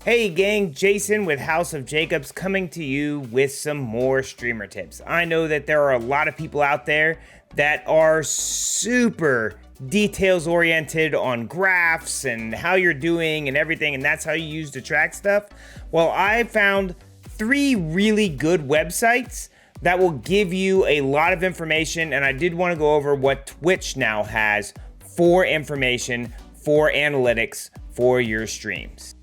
Hey gang, Jason with House of Jacobs coming to you with some more streamer tips. I know that there are a lot of people out there that are super details oriented on graphs and how you're doing and everything, and that's how you use to track stuff. Well, I found 3 really good websites that will give you a lot of information, and I did want to go over what Twitch now has for information, for analytics for your streams.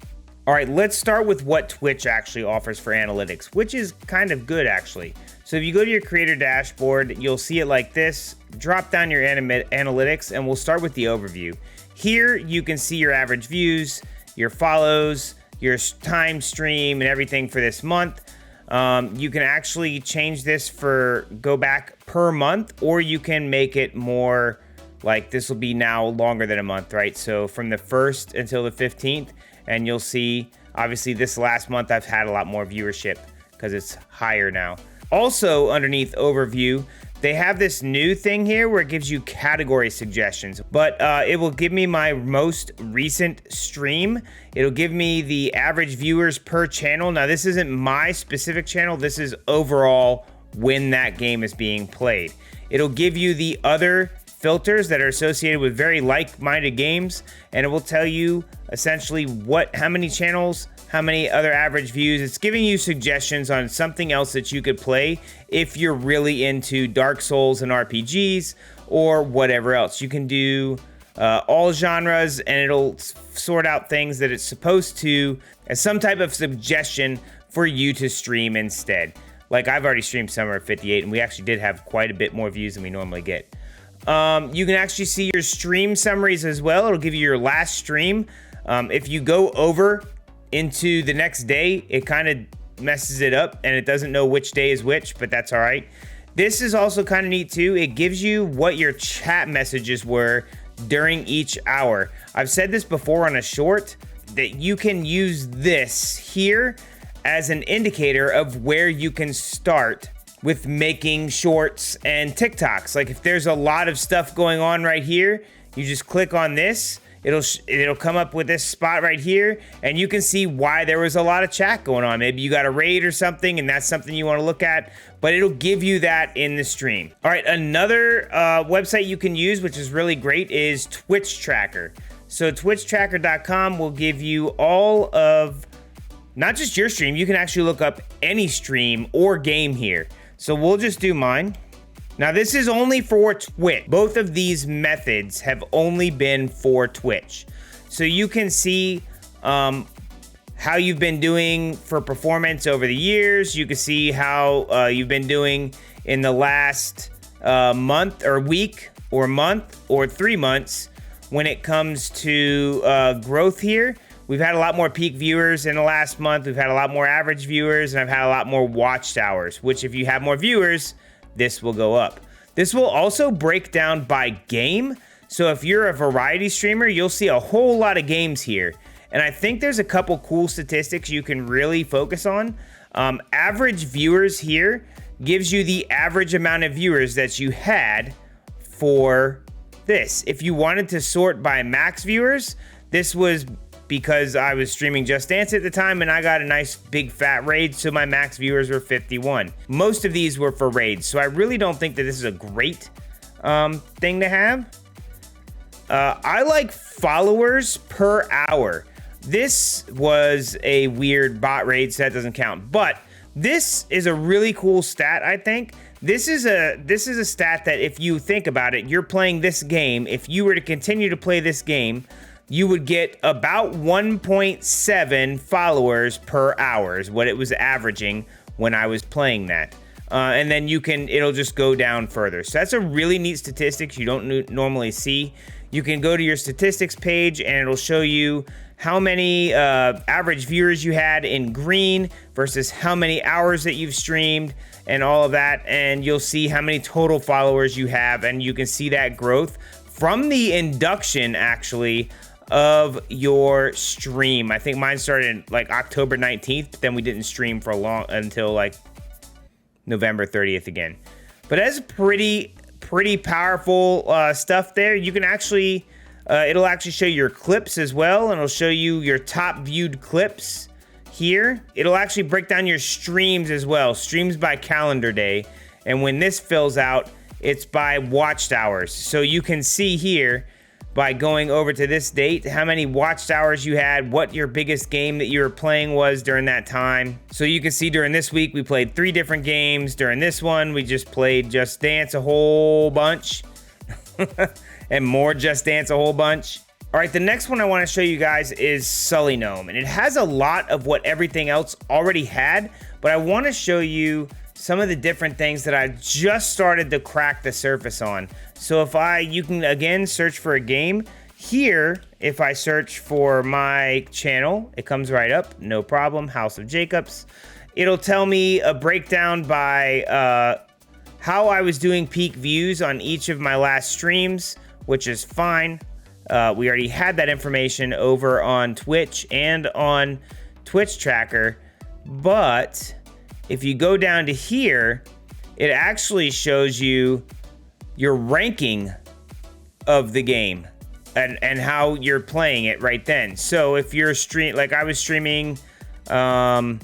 All right, let's start with what Twitch actually offers for analytics, which is kind of good actually. So if you go to your creator dashboard, you'll see it like this. Drop down your analytics and we'll start with the overview. Here you can see your average views, your follows, your time stream and everything for this month. You can actually change this for go back per month, or you can make it more like this will be now longer than a month, right? So from the 1st until the 15th. And you'll see, obviously this last month I've had a lot more viewership because it's higher now. Also underneath overview, they have this new thing here where it gives you category suggestions, but it will give me my most recent stream. It'll give me the average viewers per channel. Now this isn't my specific channel. This is overall when that game is being played. It'll give you the other filters that are associated with very like-minded games, and it will tell you essentially how many channels, how many other average views. It's giving you suggestions on something else that you could play if you're really into Dark Souls and RPGs or whatever else. You can do all genres, and it'll sort out things that it's supposed to as some type of suggestion for you to stream instead. Like I've already streamed Summer of 58, and we actually did have quite a bit more views than we normally get. You can actually see your stream summaries as well. It'll give you your last stream. If you go over into the next day, it kind of messes it up and it doesn't know which day is which, but that's all right. This is also kind of neat too. It gives you what your chat messages were during each hour. I've said this before on a short that you can use this here as an indicator of where you can start with making shorts and TikToks. Like if there's a lot of stuff going on right here, you just click on this, it'll come up with this spot right here, and you can see why there was a lot of chat going on. Maybe you got a raid or something and that's something you want to look at, but it'll give you that in the stream. All right, another website you can use, which is really great, is Twitch Tracker. So twitchtracker.com will give you all of, not just your stream, you can actually look up any stream or game here. So we'll just do mine. Now this is only for Twitch. Both of these methods have only been for Twitch. So you can see how you've been doing for performance over the years. You can see how you've been doing in the last month or week or month or 3 months when it comes to growth here. We've had a lot more peak viewers in the last month. We've had a lot more average viewers, and I've had a lot more watched hours, which if you have more viewers, this will go up. This will also break down by game. So if you're a variety streamer, you'll see a whole lot of games here. And I think there's a couple cool statistics you can really focus on. Average viewers here gives you the average amount of viewers that you had for this. If you wanted to sort by max viewers, this was because I was streaming Just Dance at the time and I got a nice big fat raid, so my max viewers were 51. Most of these were for raids, so I really don't think that this is a great thing to have. I like followers per hour. This was a weird bot raid, so that doesn't count, but this is a really cool stat, I think. This is a stat that if you think about it, you're playing this game. If you were to continue to play this game, you would get about 1.7 followers per hour is what it was averaging when I was playing that. And then it'll just go down further. So that's a really neat statistic you don't normally see. You can go to your statistics page and it'll show you how many average viewers you had in green versus how many hours that you've streamed and all of that. And you'll see how many total followers you have, and you can see that growth from the induction actually of your stream. I think mine started like October 19th, but then we didn't stream for until like November 30th again. But that's pretty powerful stuff there. You can actually It'll actually show your clips as well, and it'll show you your top viewed clips here. It'll actually break down your streams as well, streams by calendar day. And when this fills out, it's by watched hours. So you can see here by going over to this date how many watched hours you had, what your biggest game that you were playing was during that time. So you can see during this week we played 3 different games. During this one we just played Just Dance a whole bunch and more Just Dance a whole bunch. All right, the next one I want to show you guys is Sully Gnome, and it has a lot of what everything else already had, but I want to show you some of the different things that I just started to crack the surface on. So you can again search for a game. Here, if I search for my channel, it comes right up, no problem, House of Jacobs. It'll tell me a breakdown by how I was doing peak views on each of my last streams, which is fine. We already had that information over on Twitch and on Twitch Tracker, but if you go down to here, it actually shows you your ranking of the game and how you're playing it right then. So if you're like I was streaming God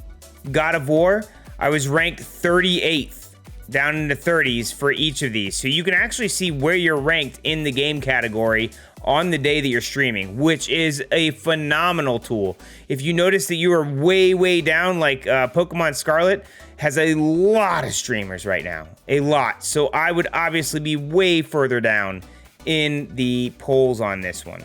of War, I was ranked 38th. Down in the 30s for each of these. So you can actually see where you're ranked in the game category on the day that you're streaming, which is a phenomenal tool. If you notice that you are way down, like Pokemon Scarlet has a lot of streamers right now, a lot. So I would obviously be way further down in the polls on this one.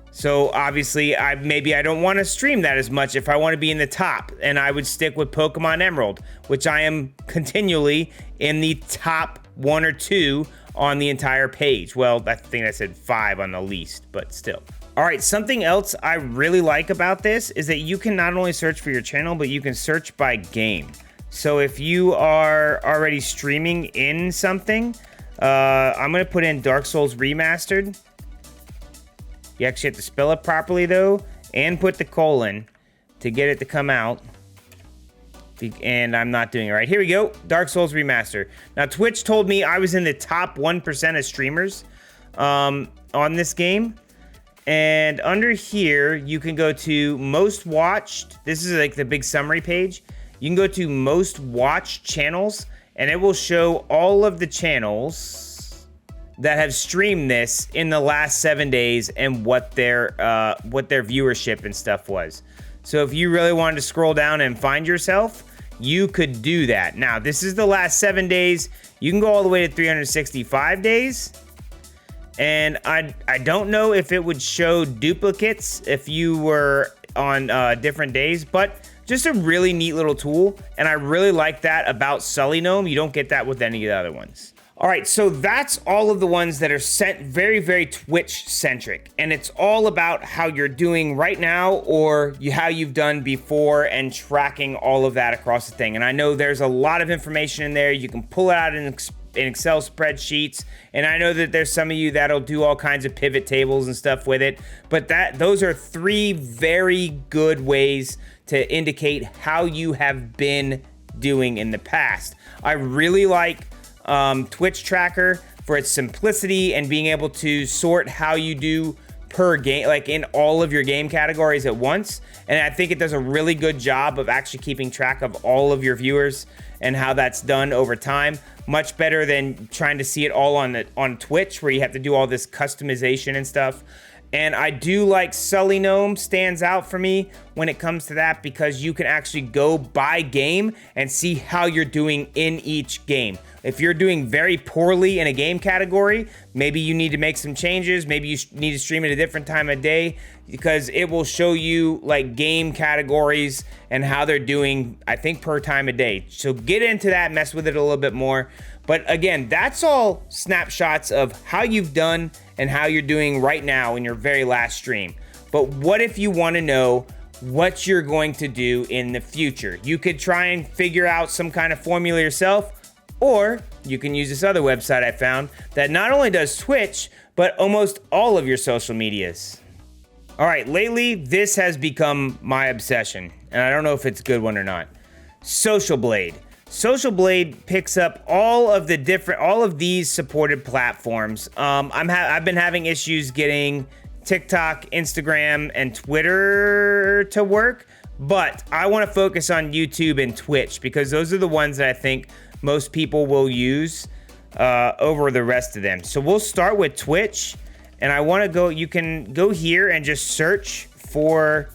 So obviously, maybe I don't want to stream that as much if I want to be in the top, and I would stick with Pokemon Emerald, which I am continually in the top 1 or 2 on the entire page. Well, I think I said 5 on the least, but still. All right, something else I really like about this is that you can not only search for your channel, but you can search by game. So if you are already streaming in something, I'm going to put in Dark Souls Remastered. You actually have to spell it properly, though, and put the colon to get it to come out. And I'm not doing it right. Here we go. Dark Souls Remaster. Now, Twitch told me I was in the top 1% of streamers on this game. And under here, you can go to Most Watched. This is like the big summary page. You can go to Most Watched Channels, and it will show all of the channels that have streamed this in the last 7 days and what their viewership and stuff was. So if you really wanted to scroll down and find yourself, you could do that. Now, this is the last 7 days. You can go all the way to 365 days. And I don't know if it would show duplicates if you were on different days, but just a really neat little tool. And I really like that about Sully Gnome. You don't get that with any of the other ones. All right, so that's all of the ones that are set very Twitch-centric, and it's all about how you're doing right now or how you've done before and tracking all of that across the thing. And I know there's a lot of information in there. You can pull it out in Excel spreadsheets, and I know that there's some of you that'll do all kinds of pivot tables and stuff with it, but those are 3 very good ways to indicate how you have been doing in the past. I really like Twitch Tracker for its simplicity and being able to sort how you do per game, like in all of your game categories at once. And I think it does a really good job of actually keeping track of all of your viewers and how that's done over time. Much better than trying to see it all on Twitch, where you have to do all this customization and stuff. And I do like Sully Gnome stands out for me when it comes to that, because you can actually go by game and see how you're doing in each game. If you're doing very poorly in a game category, maybe you need to make some changes. Maybe you need to stream at a different time of day, because it will show you like game categories and how they're doing, I think, per time of day. So get into that, mess with it a little bit more. But again, that's all snapshots of how you've done and how you're doing right now in your very last stream. But what if you want to know what you're going to do in the future? You could try and figure out some kind of formula yourself, or you can use this other website I found that not only does Twitch, but almost all of your social medias. All right, lately, this has become my obsession, and I don't know if it's a good one or not. Social Blade. Social Blade picks up all of these supported platforms. I've been having issues getting TikTok, Instagram, and Twitter to work, but I want to focus on YouTube and Twitch because those are the ones that I think most people will use over the rest of them. So we'll start with Twitch, and you can go here and just search for,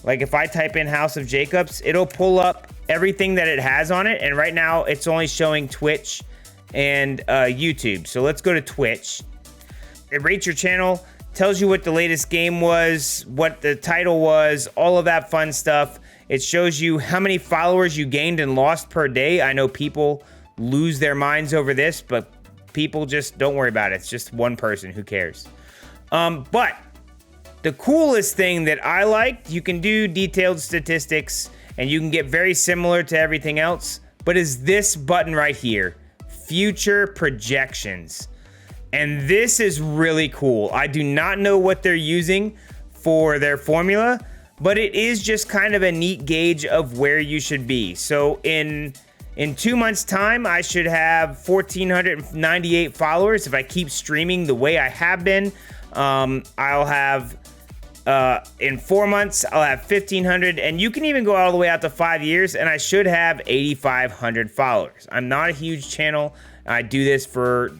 like if I type in House of Jacobs, it'll pull up everything that it has on it, and right now it's only showing Twitch and YouTube. So let's go to Twitch. It rates your channel, tells you what the latest game was, what the title was, all of that fun stuff. It shows you how many followers you gained and lost per day. I know people lose their minds over this, but people just don't worry about it. It's just one person, who cares? But the coolest thing that I liked, you can do detailed statistics and you can get very similar to everything else, but is this button right here, future projections. And this is really cool. I do not know what they're using for their formula, but it is just kind of a neat gauge of where you should be. So in 2 months' time, I should have 1,498 followers. If I keep streaming the way I have been, I'll have, in 4 months, I'll have 1,500. And you can even go all the way out to 5 years, and I should have 8,500 followers. I'm not a huge channel. I do this for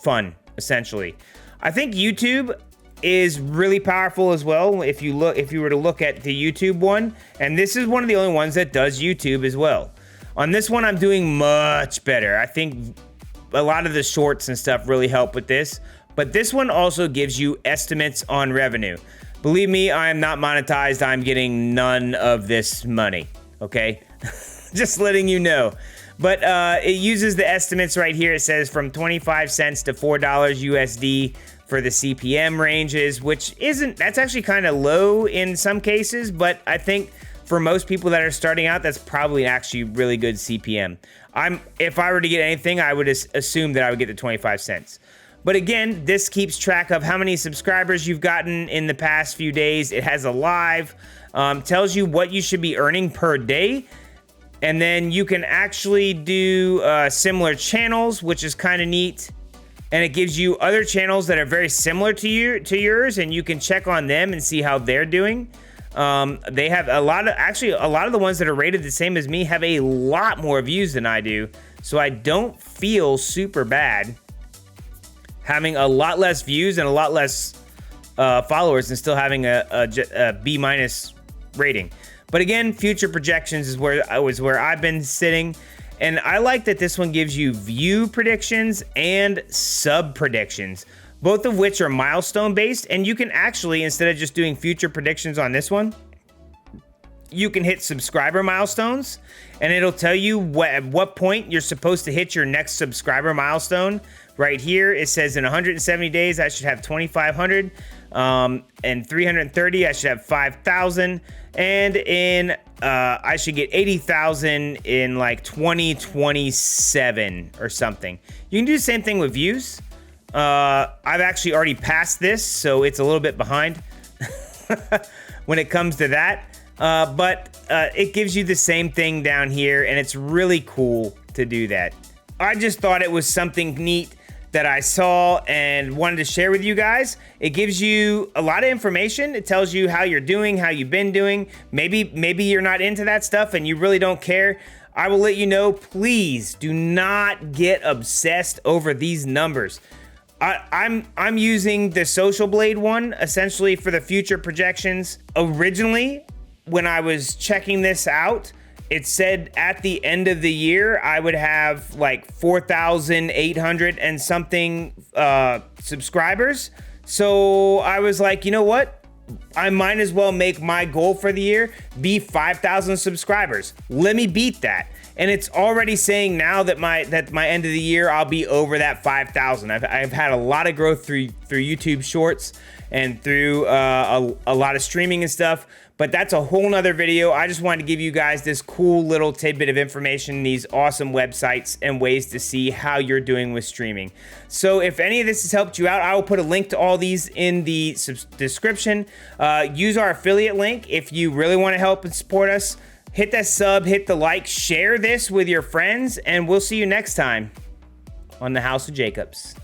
fun, essentially. I think YouTube is really powerful as well. If you were to look at the YouTube one, and this is one of the only ones that does YouTube as well. On this one, I'm doing much better. I think a lot of the shorts and stuff really help with this, but this one also gives you estimates on revenue. Believe me, I am not monetized. I'm getting none of this money, okay? Just letting you know. But it uses the estimates right here. It says from 25 cents to $4 USD for the CPM ranges, that's actually kind of low in some cases, but I think for most people that are starting out, that's probably actually really good CPM. If I were to get anything, I would assume that I would get the 25 cents. But again, this keeps track of how many subscribers you've gotten in the past few days. It has a live, tells you what you should be earning per day. And then you can actually do similar channels, which is kind of neat. And it gives you other channels that are very similar to yours, and you can check on them and see how they're doing. They have a lot of the ones that are rated the same as me have a lot more views than I do. So I don't feel super bad having a lot less views and a lot less followers and still having a B- rating. But again, future projections is where I've been sitting. And I like that this one gives you view predictions and sub predictions, both of which are milestone based. And you can actually, instead of just doing future predictions on this one, you can hit subscriber milestones, and it'll tell you at what point you're supposed to hit your next subscriber milestone. Right here, it says in 170 days, I should have 2,500. And 330, I should have 5,000. And I should get 80,000 in like 2027 or something. You can do the same thing with views. I've actually already passed this, so it's a little bit behind when it comes to that. But it gives you the same thing down here, and it's really cool to do that. I just thought it was something neat that I saw and wanted to share with you guys. It gives you a lot of information. It tells you how you're doing, how you've been doing. Maybe you're not into that stuff and you really don't care. I will let you know. Please do not get obsessed over these numbers. I'm using the Social Blade one essentially for the future projections. Originally, when I was checking this out, it said at the end of the year, I would have like 4,800 and something subscribers. So I was like, you know what? I might as well make my goal for the year be 5,000 subscribers. Let me beat that. And it's already saying now that my end of the year, I'll be over that 5,000. I've had a lot of growth through YouTube Shorts and through a lot of streaming and stuff. But that's a whole nother video. I just wanted to give you guys this cool little tidbit of information, these awesome websites and ways to see how you're doing with streaming. So if any of this has helped you out, I will put a link to all these in the description. Use our affiliate link if you really want to help and support us. hit that sub, hit the like, share this with your friends, and we'll see you next time on the House of Jacobs.